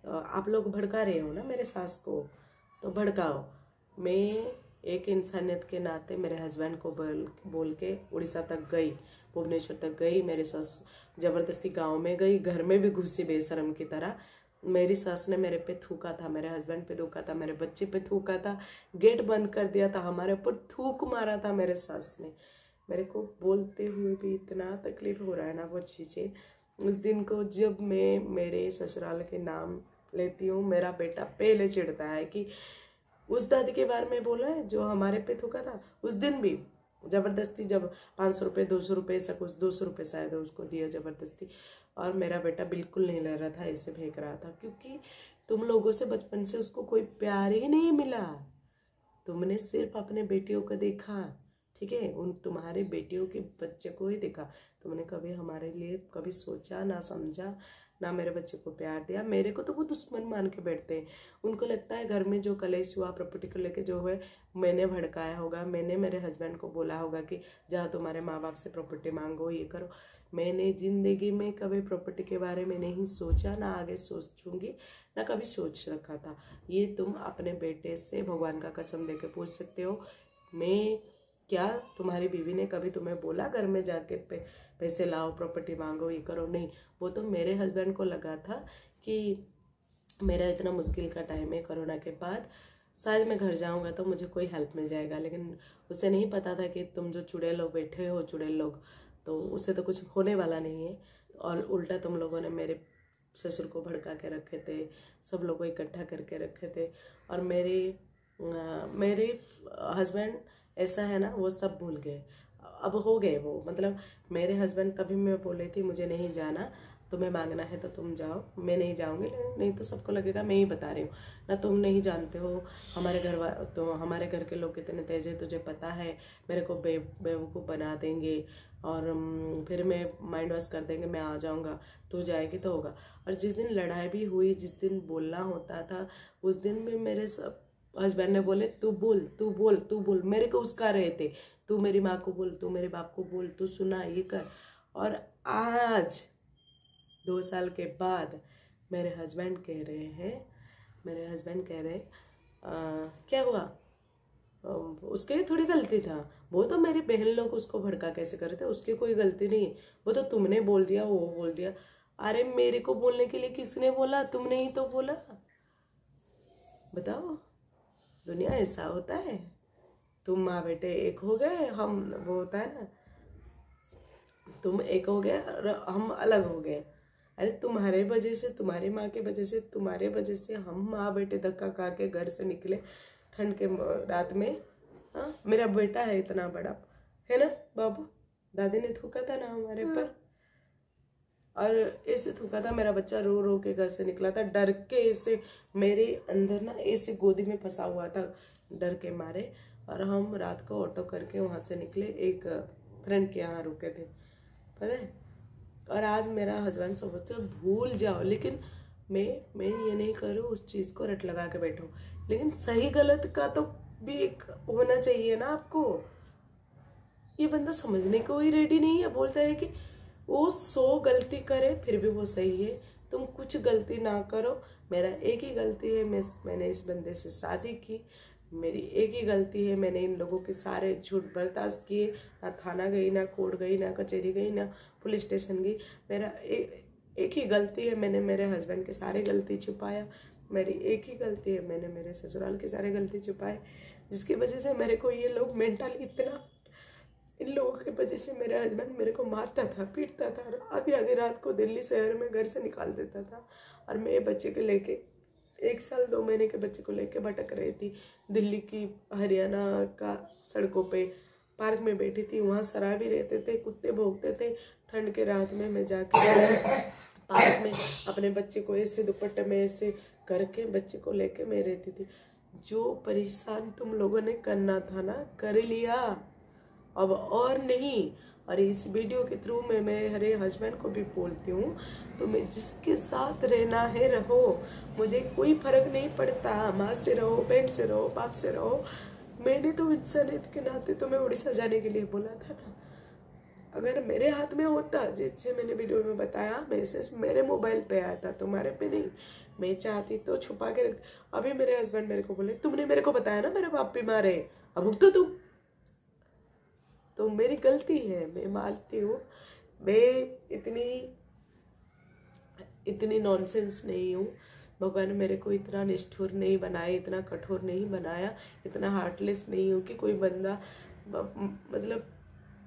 आप लोग भड़का रहे हो ना मेरे सास को, तो भड़काओ। मैं एक इंसानियत के नाते मेरे हस्बैंड को बोल के उड़ीसा तक गई, भुवनेश्वर तक गई। मेरी सास ज़बरदस्ती गांव में गई, घर में भी घुसी बेशरम की तरह। मेरी सास ने मेरे पे थूका था, मेरे हस्बैंड पे थूका था, मेरे बच्चे पे थूका था, गेट बंद कर दिया था, हमारे ऊपर थूक मारा था मेरे सास ने। मेरे को बोलते हुए भी इतना तकलीफ हो रहा है ना वो चीज़ें। उस दिन को जब मैं मेरे ससुराल के नाम लेती हूँ, मेरा बेटा पहले चिढ़ता है कि उस दादी के बारे में बोला है जो हमारे पे थूका था। उस दिन भी ज़बरदस्ती, जब 500 रुपये 200 रुपये ऐसा कुछ, 200 रुपये शायद उसको दिया ज़बरदस्ती, और मेरा बेटा बिल्कुल नहीं ले रहा था, ऐसे फेंक रहा था, क्योंकि तुम लोगों से बचपन से उसको कोई प्यार ही नहीं मिला। तुमने सिर्फ अपने बेटियों को देखा, ठीक है, उन तुम्हारे बेटियों के बच्चे को ही देखा। तुमने कभी हमारे लिए कभी सोचा ना, समझा ना, मेरे बच्चे को प्यार दिया। मेरे को तो वो दुश्मन मान के बैठते हैं। उनको लगता है घर में जो कलेश हुआ प्रॉपर्टी को लेके जो है, मैंने भड़काया होगा, मैंने मेरे हस्बैंड को बोला होगा कि जा तुम्हारे माँ बाप से प्रॉपर्टी मांगो, ये करो। मैंने ज़िंदगी में कभी प्रॉपर्टी के बारे में नहीं सोचा, ना आगे सोचूंगी, ना कभी सोच रखा था। ये तुम अपने बेटे से भगवान का कसम दे के पूछ सकते हो। मैं क्या, तुम्हारी बीवी ने कभी तुम्हें बोला घर में जाके पैसे लाओ, प्रॉपर्टी मांगो, ये करो? नहीं। वो तो मेरे हस्बैंड को लगा था कि मेरा इतना मुश्किल का टाइम है कोरोना के बाद, शायद मैं घर जाऊंगा तो मुझे कोई हेल्प मिल जाएगा, लेकिन उसे नहीं पता था कि तुम जो चुड़ैल लोग बैठे हो, चुड़ैल लोग, तो उससे तो कुछ होने वाला नहीं है। और उल्टा तुम लोगों ने मेरे ससुर को भड़का के रखे थे, सब लोगों को इकट्ठा करके रखे थे। और मेरे हस्बैंड ऐसा है ना, वो सब भूल गए, अब हो गए वो। मतलब मेरे हस्बैंड तभी मैं बोली थी मुझे नहीं जाना, तुम्हें मांगना है तो तुम जाओ, मैं नहीं जाऊंगी, नहीं तो सबको लगेगा मैं ही बता रही हूँ ना। तुम नहीं जानते हो हमारे तो हमारे घर के लोग कितने तेज है, तुझे पता है। मेरे को बेवकूफ़ बना देंगे और फिर मैं माइंड वॉश कर देंगे, मैं आ जाऊँगा, तू जाएगी तो होगा। और जिस दिन लड़ाई भी हुई, जिस दिन बोलना होता था, उस दिन भी मेरे सब हस्बैंड ने बोले तू बोल तू बोल तू बोल, मेरे को उसका रहे थे, तू मेरी माँ को बोल, तू मेरे बाप को बोल, तू सुना ये कर। और आज 2 साल के बाद मेरे हस्बैंड कह रहे क्या हुआ, उसके थोड़ी गलती था, वो तो मेरी बहन लोग उसको भड़का कैसे कर रहे थे, उसकी कोई गलती नहीं, वो तो तुमने बोल दिया, वो बोल दिया। अरे मेरे को बोलने के लिए किसने बोला, तुमने ही तो बोला। बताओ, दुनिया ऐसा होता है। तुम माँ बेटे एक हो गए, हम वो होता है ना, तुम एक हो गए और हम अलग हो गए। अरे तुम्हारे वजह से, तुम्हारी माँ के वजह से, तुम्हारे वजह से हम माँ बेटे धक्का खा के घर से निकले ठंड के रात में। हाँ, मेरा बेटा है इतना बड़ा, है ना बाबू, दादी ने थूका था ना हमारे पर, और ऐसे थूका था, मेरा बच्चा रो रो के घर से निकला था, डर के, ऐसे मेरे अंदर ना ऐसे गोदी में फंसा हुआ था डर के मारे। और हम रात को ऑटो करके वहाँ से निकले, एक फ्रेंड के यहाँ रुके थे, पता है। और आज मेरा हस्बैंड सोचते भूल जाओ, लेकिन मैं ये नहीं करूँ उस चीज़ को रट लगा के बैठूँ, लेकिन सही गलत का तो भी एक होना चाहिए ना आपको। ये बंदा समझने को ही रेडी नहीं है, बोलता है कि वो 100 गलती करे फिर भी वो सही है, तुम कुछ गलती ना करो। मेरा एक ही गलती है, मैंने इस बंदे से शादी की, मेरी एक ही गलती है, मैंने इन लोगों के सारे झूठ बर्दाश्त किए, ना थाना गई, ना कोर्ट गई, ना कचहरी गई, ना पुलिस स्टेशन गई। मेरा एक ही गलती है, मैंने मेरे हस्बैंड के सारे गलती छुपाया। मेरी एक ही गलती है, मैंने मेरे ससुराल के सारे गलती छुपाए, जिसकी वजह से मेरे को ये लोग मेंटली इतना, इन लोगों की वजह से मेरा हस्बैंड मेरे को मारता था, पीटता था, आधी आधी रात को दिल्ली शहर में घर से निकाल देता था। और मैं बच्चे को लेके 1 साल 2 महीने के बच्चे को लेके भटक रही थी दिल्ली की, हरियाणा का सड़कों पे, पार्क में बैठी थी, वहाँ शराबी रहते थे, कुत्ते भौंकते थे। ठंड के रात में मैं जाके पार्क में अपने बच्चे को ऐसे दुपट्टे में ऐसे करके बच्चे को लेके मैं रहती थी। जो परेशान तुम लोगों ने करना था ना, कर लिया, अब और नहीं। और इस वीडियो के थ्रू मैं मेरे हस्बैंड को भी बोलती हूँ, तुम्हें जिसके साथ रहना है रहो, मुझे कोई फर्क नहीं पड़ता, माँ से रहो, बहन से रहो, बाप से रहो। मैंने तो इंसानियत के नाते तुम्हें उड़ीसा जाने के लिए बोला था ना। अगर मेरे हाथ में होता, जैसे मैंने वीडियो में बताया, मैसेज मेरे मोबाइल पे आया था, तुम्हारे पे नहीं, मैं चाहती तो छुपा के रख। अभी मेरे हस्बैंड मेरे को बोले तुमने मेरे को बताया ना मेरे बाप बीमार है, अब भुगतो तुम। तो मेरी गलती है, मैं मानती हूँ, मैं इतनी नॉनसेंस नहीं हूँ। भगवान ने मेरे को इतना निष्ठुर नहीं बनाया, इतना कठोर नहीं बनाया, इतना हार्टलेस नहीं हूँ कि कोई बंदा मतलब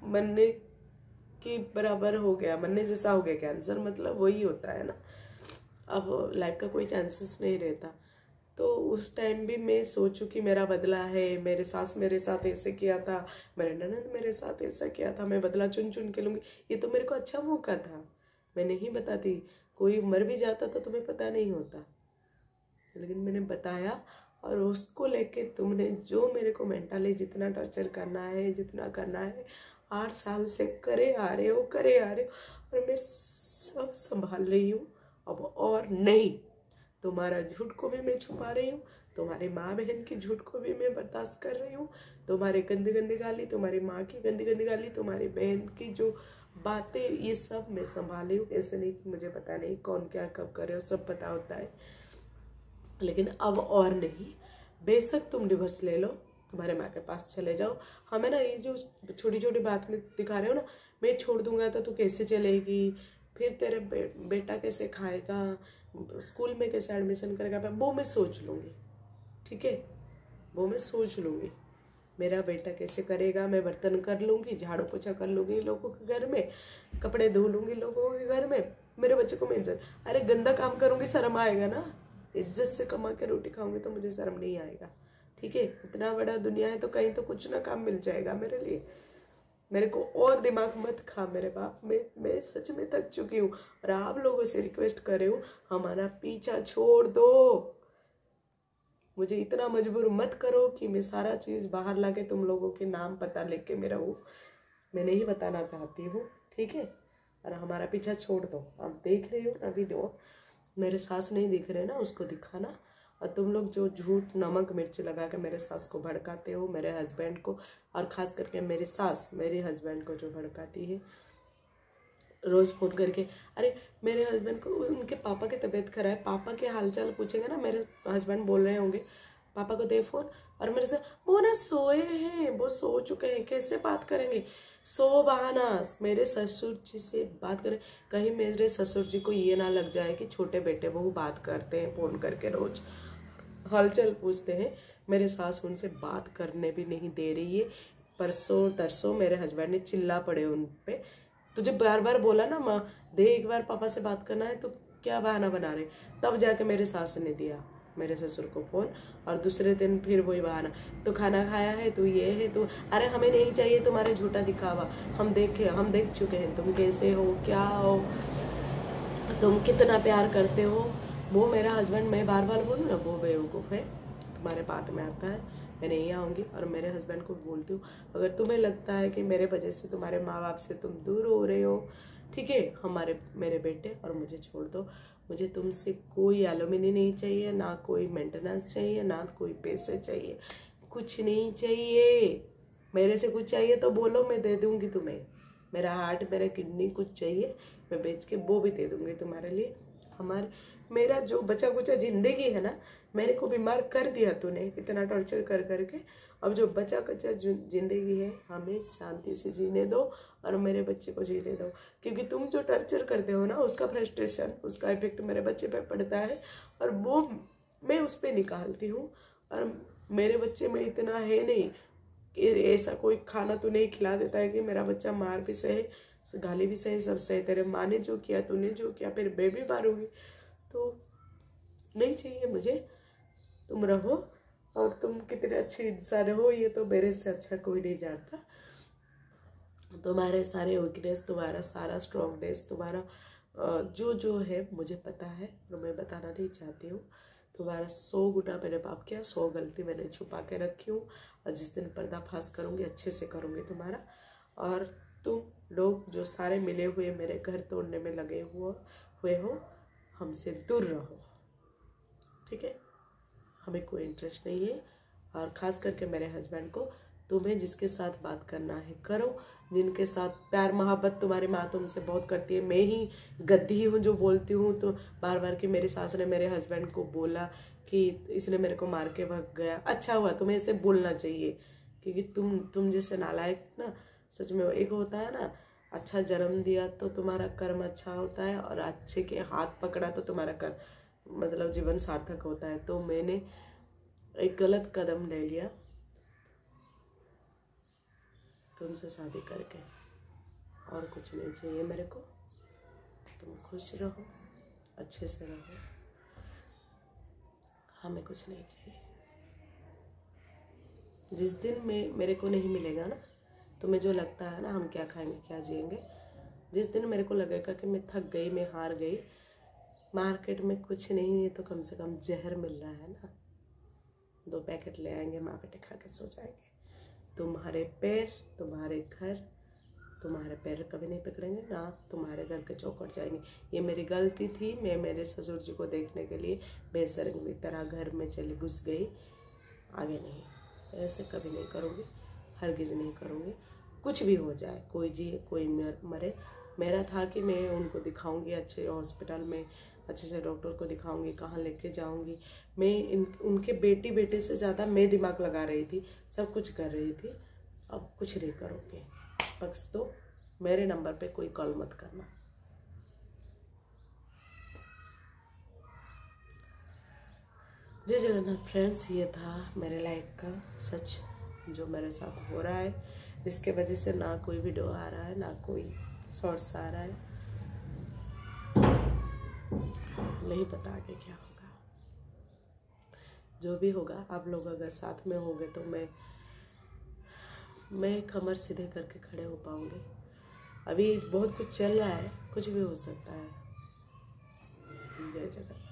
मरने के बराबर हो गया, मरने जैसा हो गया। कैंसर मतलब वही होता है ना, अब लाइफ का कोई चांसेस नहीं रहता। तो उस टाइम भी मैं सोचूं कि मेरा बदला है, मेरे सास मेरे साथ ऐसे किया था, मेरे ननद मेरे साथ ऐसा किया था, मैं बदला चुन चुन के लूँगी। ये तो मेरे को अच्छा मौका था, मैं नहीं बताती। कोई मर भी जाता तो तुम्हें पता नहीं होता, लेकिन मैंने बताया। और उसको लेके तुमने जो मेरे को मेंटली जितना टॉर्चर करना है, जितना करना है, 8 साल से करे आ रहे हो, और मैं सब संभाल रही हूँ। अब और नहीं, तुम्हारा झूठ को भी मैं छुपा रही हूँ, तुम्हारी माँ बहन की झूठ को भी मैं बर्दाश्त कर रही हूँ, तुम्हारे गंदी गंदी गाली, तुम्हारी माँ की गंदी गंदी गाली, तुम्हारी बहन की जो बातें, ये सब मैं संभाली हूँ। ऐसे नहीं कि मुझे पता नहीं कौन क्या कब करे, हो सब पता होता है, लेकिन अब और नहीं। बेशक तुम डिवोर्स ले लो, तुम्हारे माँ के पास चले जाओ, हमें ना ये जो छोटी छोटी बात में दिखा रहे हो ना, मैं छोड़ दूंगा तो तू कैसे चलेगी, फिर तेरे बेटा कैसे खाएगा, स्कूल में कैसे एडमिशन करेगा, वो मैं सोच लूँगी, ठीक है, वो मैं सोच लूँगी। मेरा बेटा कैसे करेगा? मैं बर्तन कर लूँगी, झाड़ू पोछा कर लूँगी लोगों के घर में, कपड़े धो लूँगी लोगों के घर में, मेरे बच्चे को मैं इज्जत, अरे गंदा काम करूँगी शर्म आएगा ना? इज्जत से कमा के रोटी खाऊंगी तो मुझे शर्म नहीं आएगा, ठीक है? इतना बड़ा दुनिया है तो कहीं तो कुछ ना काम मिल जाएगा मेरे लिए। मेरे को और दिमाग मत खा मेरे बाप। मैं सच में थक चुकी हूँ और आप लोगों से रिक्वेस्ट कर रही हूँ, हमारा पीछा छोड़ दो। मुझे इतना मजबूर मत करो कि मैं सारा चीज़ बाहर लाके तुम लोगों के नाम पता लेके मैं रहूँ। मैं नहीं बताना चाहती हूँ, ठीक है? और हमारा पीछा छोड़ दो। आप देख रहे हो ना वीडियो, मेरे सास नहीं दिख रहे ना, उसको दिखाना। और तुम लोग जो झूठ नमक मिर्च लगा के मेरे सास को भड़काते हो, मेरे हस्बैंड को, और ख़ास करके मेरी सास मेरे हस्बैंड को जो भड़काती है रोज़ फ़ोन करके, अरे मेरे हस्बैंड को उनके पापा की तबीयत खराब है, पापा के हालचाल पूछेंगे ना, मेरे हस्बैंड बोल रहे होंगे पापा को दे फ़ोन, और मेरे से वो ना सोए हैं, वो सो चुके हैं, कैसे बात करेंगे? सो बहाना। मेरे ससुर जी से बात करें, कहीं मेरे ससुर जी को ये ना लग जाए कि छोटे बेटे बहू बात करते हैं फ़ोन करके, रोज़ हालचाल पूछते हैं। मेरे सास उनसे बात करने भी नहीं दे रही है। परसों तरसों मेरे हस्बैंड ने चिल्ला पड़े उन पे, तुझे बार बार बोला ना माँ दे एक बार पापा से बात करना है, तो क्या बहाना बना रहे? तब जाके मेरे सास ने दिया मेरे ससुर को फ़ोन, और दूसरे दिन फिर वही बहाना, तो खाना खाया है, तो ये है, तो अरे हमें नहीं चाहिए तुम्हारे झूठा दिखावा, हम देख चुके हैं तुम कैसे हो, क्या हो, तुम कितना प्यार करते हो। वो मेरा हस्बैंड, मैं बार बार बोलूँ ना, वो बेवकूफ़ है, तुम्हारे बात में आता है, मैं नहीं आऊँगी। और मेरे हस्बैंड को बोलती हूँ, अगर तुम्हें लगता है कि मेरे वजह से तुम्हारे माँ बाप से तुम दूर हो रहे हो, ठीक है, मेरे बेटे और मुझे छोड़ दो। मुझे तुमसे कोई एलुमनी नहीं चाहिए, ना कोई मेंटेनेंस चाहिए, ना कोई पैसे चाहिए, कुछ नहीं चाहिए। मेरे से कुछ चाहिए तो बोलो, मैं दे दूँगी तुम्हें। मेरा हार्ट, मेरा किडनी कुछ चाहिए, मैं बेच के वो भी दे दूँगी तुम्हारे लिए। मेरा जो बचा कुचा जिंदगी है ना, मेरे को बीमार कर दिया तूने इतना टॉर्चर कर करके। अब जो बचा कचा जिंदगी है, हमें शांति से जीने दो और मेरे बच्चे को जीने दो। क्योंकि तुम जो टॉर्चर करते हो ना, उसका फ्रस्ट्रेशन, उसका इफेक्ट मेरे बच्चे पे पड़ता है, और वो मैं उस पर निकालती हूँ। और मेरे बच्चे में इतना है नहीं कि ऐसा कोई खाना तो नहीं खिला देता है कि मेरा बच्चा मार भी सहे, गाली भी सहे, सब सहे। तेरे माँ ने जो किया, तूने जो किया, फिर मैं भी मारूंगी, तो नहीं चाहिए मुझे। तुम रहो, और तुम कितने अच्छे इंसान हो ये तो मेरे से अच्छा कोई नहीं जानता। तुम्हारे सारे वीकनेस, तुम्हारा सारा स्ट्रॉन्गनेस, तुम्हारा जो जो है मुझे पता है, और मैं बताना नहीं चाहती हूँ। तुम्हारा 100 गुना मेरे बाप किया, 100 गलती मैंने छुपा के रखी हूँ, और जिस दिन पर्दाफाश करूँगी अच्छे से करूँगी तुम्हारा। और तुम लोग जो सारे मिले हुए मेरे घर तोड़ने में लगे हुए हो, हमसे दूर रहो, ठीक है? हमें कोई इंटरेस्ट नहीं है। और ख़ास करके मेरे हस्बैंड को, तुम्हें जिसके साथ बात करना है करो, जिनके साथ प्यार मोहब्बत तुम्हारी माँ तुमसे बहुत करती है। मैं ही गद्दी हूँ जो बोलती हूँ तो बार बार कि मेरी सास ने मेरे हस्बैंड को बोला कि इसने मेरे को मार के भाग गया। अच्छा हुआ, तुम्हें इसे बोलना चाहिए, क्योंकि तुम जैसे नालायक ना, सच में एक होता है ना, अच्छा जन्म दिया तो तुम्हारा कर्म अच्छा होता है, और अच्छे के हाथ पकड़ा तो तुम्हारा कर्म मतलब जीवन सार्थक होता है। तो मैंने एक गलत कदम ले लिया तुमसे शादी करके, और कुछ नहीं चाहिए मेरे को। तुम खुश रहो, अच्छे से रहो, हमें कुछ नहीं चाहिए। जिस दिन मेरे को नहीं मिलेगा ना, तुम्हें जो लगता है ना हम क्या खाएंगे क्या जिएंगे, जिस दिन मेरे को लगेगा कि मैं थक गई, मैं हार गई, मार्केट में कुछ नहीं है तो कम से कम जहर मिल रहा है ना, 2 पैकेट ले आएंगे, माँ बेटे खा के सो जाएंगे। तुम्हारे पैर, तुम्हारे घर, तुम्हारे पैर कभी नहीं पकड़ेंगे ना, तुम्हारे घर के चौखट जाएंगे। ये मेरी गलती थी, मैं मेरे ससुर जी को देखने के लिए बेसरंगी तरह घर में चली घुस गई। आगे नहीं, ऐसे कभी नहीं करूँगी, हरगिज़ नहीं करूँगी। कुछ भी हो जाए, कोई जिए कोई मरे, मेरा था कि मैं उनको दिखाऊंगी अच्छे हॉस्पिटल में, अच्छे से डॉक्टर को दिखाऊंगी, कहाँ लेके जाऊंगी। मैं उनके बेटे से ज़्यादा मैं दिमाग लगा रही थी, सब कुछ कर रही थी। अब कुछ नहीं करोगे, बस तो मेरे नंबर पे कोई कॉल मत करना। जय जगन्नाथ फ्रेंड्स, ये था मेरे लाइफ का सच जो मेरे साथ हो रहा है, जिसके वजह से ना कोई वीडियो आ रहा है, ना कोई शॉर्ट्स आ रहा है। नहीं पता आगे क्या होगा। जो भी होगा, आप लोग अगर साथ में होंगे तो मैं कमर सीधे करके खड़े हो पाऊंगी। अभी बहुत कुछ चल रहा है, कुछ भी हो सकता है। जय जगन्नाथ।